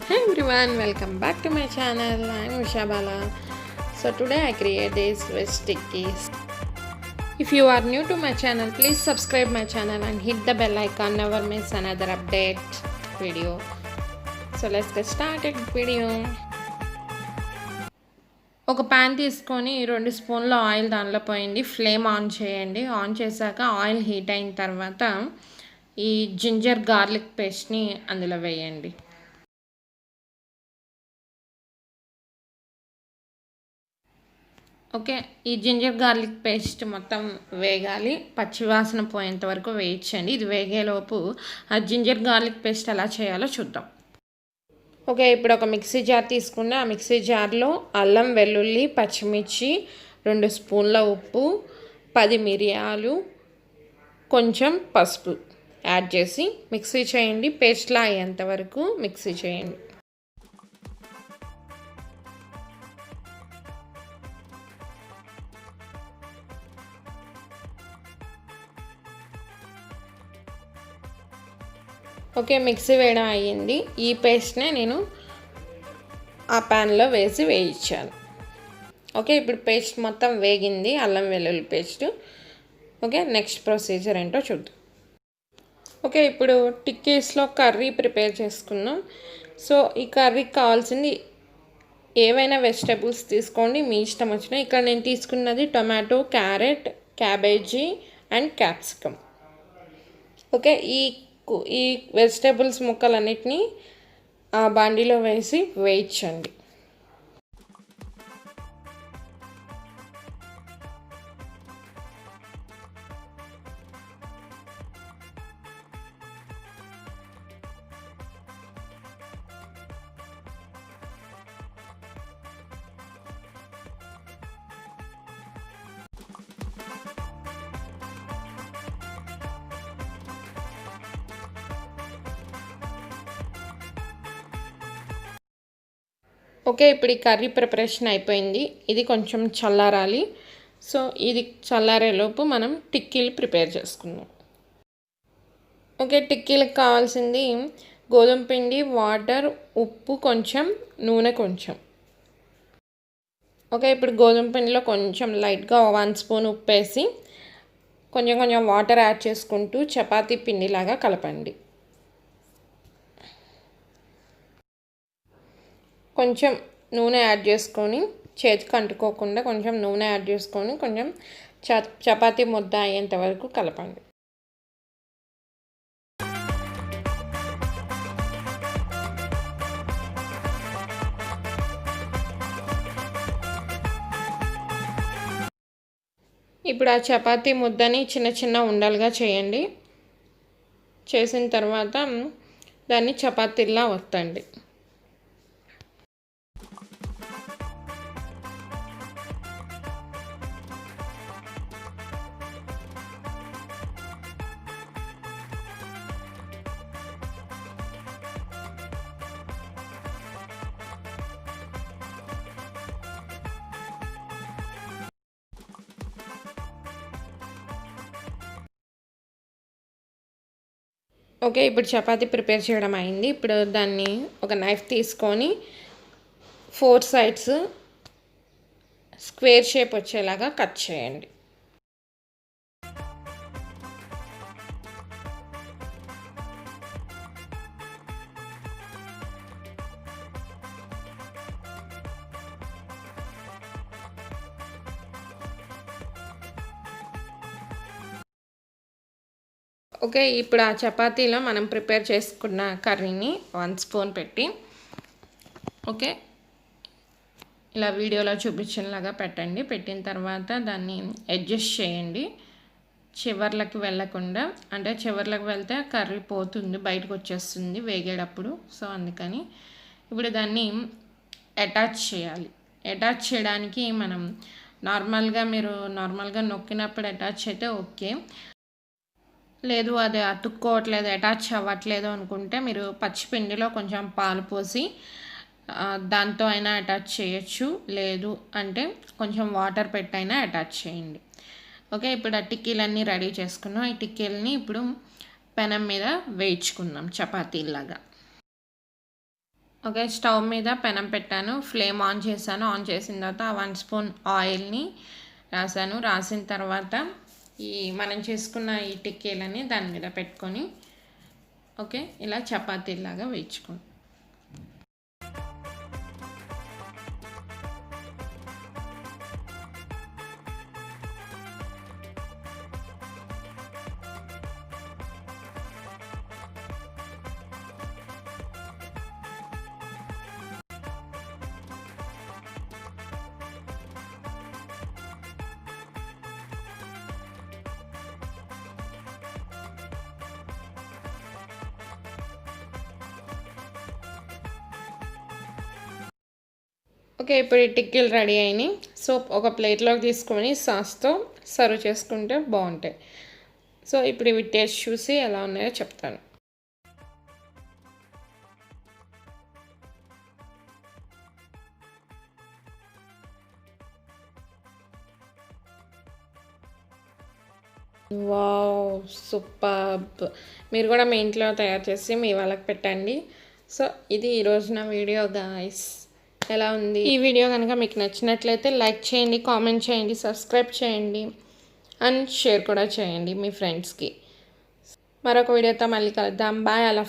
Hey everyone, welcome back to my channel. I'm Usha Bala. So today I create these veg stickies. If you are new to my channel, please subscribe my channel and hit the bell icon. Never miss another update video. So let's get started video. ఒక pan తీసుకొని 2 స్పూన్ల oil దానిలో పోయండి. Flame on చేయండి. On చేశాక oil heat అయిన తర్వాత ఈ జింజర్ గార్లిక్ పేస్ట్ని అందులో వేయండి. ఓకే, ఈ జింజర్ గార్లిక్ పేస్ట్ మొత్తం వేగాలి, పచ్చివాసన పోయేంత వరకు వేయించండి. ఇది వేగేలోపు ఆ జింజర్ గార్లిక్ పేస్ట్ ఎలా చేయాలో చూద్దాం. ఓకే, ఇప్పుడు ఒక మిక్సీ జార్ తీసుకుని ఆ మిక్సీ జార్లో అల్లం, వెల్లుల్లి, పచ్చిమిర్చి, 2 స్పూన్ల ఉప్పు, 10 మిరియాలు, కొంచెం పసుపు యాడ్ చేసి మిక్సీ చేయండి. పేస్ట్లా అయ్యేంత వరకు మిక్సీ చేయండి. ఓకే, మిక్సీ వేయడం అయ్యింది. ఈ పేస్ట్నే నేను ఆ ప్యాన్లో వేసి వేయించాను. ఓకే, ఇప్పుడు పేస్ట్ మొత్తం వేగింది, అల్లం వెల్లుల్లి పేస్ట్. ఓకే, నెక్స్ట్ ప్రొసీజర్ ఏంటో చూద్దాం. ఓకే, ఇప్పుడు టిక్కీస్లో కర్రీ ప్రిపేర్ చేసుకుందాం. సో ఈ కర్రీకి కావాల్సింది ఏవైనా వెజిటబుల్స్ తీసుకోండి, మీ ఇష్టం వచ్చిన. ఇక్కడ నేను తీసుకున్నది tomato, carrot, cabbage and capsicum. Okay, ఈ వెజిటేబుల్స్ ముక్కలన్నిటినీ ఆ బాండీలో వేసి వేయించండి. ఓకే, ఇప్పుడు ఈ కర్రీ ప్రిపరేషన్ అయిపోయింది. ఇది కొంచెం చల్లారాలి. సో ఇది చల్లారేలోపు మనం టిక్కీలు ప్రిపేర్ చేసుకుందాం. ఓకే, టిక్కీలకు కావాల్సింది గోధుమ పిండి, వాటర్, ఉప్పు కొంచెం, నూనె కొంచెం. ఓకే, ఇప్పుడు గోధుమ పిండిలో కొంచెం లైట్గా 1 స్పూన్ ఉప్పు వేసి కొంచెం కొంచెం వాటర్ యాడ్ చేసుకుంటూ చపాతీ పిండిలాగా కలపండి. కొంచెం నూనె యాడ్ చేసుకొని చేతికి అంటుకోకుండా కొంచెం నూనె యాడ్ చేసుకొని కొంచెం చపాతీ ముద్ద అయ్యేంత వరకు కలపండి. ఇప్పుడు ఆ చపాతీ ముద్దని చిన్న చిన్న ఉండలుగా చేయండి. చేసిన తర్వాత దాన్ని చపాతీలా వత్తండి. ఓకే, ఇప్పుడు చపాతీ ప్రిపేర్ చేయడం అయింది. ఇప్పుడు దాన్ని ఒక నైఫ్ తీసుకొని 4 సైడ్స్ స్క్వేర్ షేప్ వచ్చేలాగా కట్ చేయండి. ఓకే, ఇప్పుడు ఆ చపాతీలో మనం ప్రిపేర్ చేసుకున్న కర్రీని 1 స్పూన్ పెట్టి ఓకే ఇలా వీడియోలో చూపించినలాగా పెట్టండి. పెట్టిన తర్వాత దాన్ని అడ్జస్ట్ చేయండి, చివర్లకు వెళ్ళకుండా. అంటే చివర్లకు వెళ్తే కర్రీ పోతుంది, బయటకు వచ్చేస్తుంది వేగేటప్పుడు. సో అందుకని ఇప్పుడు దాన్ని అటాచ్ చేయాలి. అటాచ్ చేయడానికి మనం మీరు నార్మల్గా నొక్కినప్పుడు అటాచ్ అయితే ఓకే. లేదు అది అతుక్కోవట్లేదు, అటాచ్ అవ్వట్లేదు అనుకుంటే మీరు పచ్చిపిండిలో కొంచెం పాలు పోసి దాంతో అయినా అటాచ్ చేయొచ్చు. లేదు అంటే కొంచెం వాటర్ పెట్టైనా అటాచ్ చేయండి. ఓకే, ఇప్పుడు ఆ టిక్కీలన్నీ రెడీ చేసుకున్నాం. ఈ టిక్కీలని ఇప్పుడు పెనం మీద వేయించుకుందాం చపాతీలాగా. ఓకే, స్టవ్ మీద పెనం పెట్టాను, ఫ్లేమ్ ఆన్ చేశాను. ఆన్ చేసిన తర్వాత 1 స్పూన్ ఆయిల్ని రాసాను. రాసిన తర్వాత ఈ మనం చేసుకున్న ఈ టిక్కీలని దాని మీద పెట్టుకొని ఓకే ఇలా చపాతీలాగా వేయించుకోండి. ఓకే, ఇప్పుడు ఈ టిక్కీలు రెడీ అయినాయి. సో ఒక ప్లేట్లోకి తీసుకొని సాస్తో సర్వ్ చేసుకుంటే బాగుంటాయి. సో ఇప్పుడు ఇవి టేస్ట్ చూసి ఎలా ఉన్నాయో చెప్తాను. Wow, superb! మీరు కూడా మీ ఇంట్లో తయారు చేసి మీ వాళ్ళకి పెట్టండి. సో ఇది ఈరోజు నా వీడియో గాయ్స్. ఎలా ఉంది ఈ వీడియో? కనుక మీకు నచ్చినట్లయితే లైక్ చేయండి, కామెంట్ చేయండి, సబ్స్క్రైబ్ చేయండి అండ్ షేర్ కూడా చేయండి మీ ఫ్రెండ్స్కి. మరొక వీడియోతో మళ్ళీ కలుద్దాం. బాయ్. అలా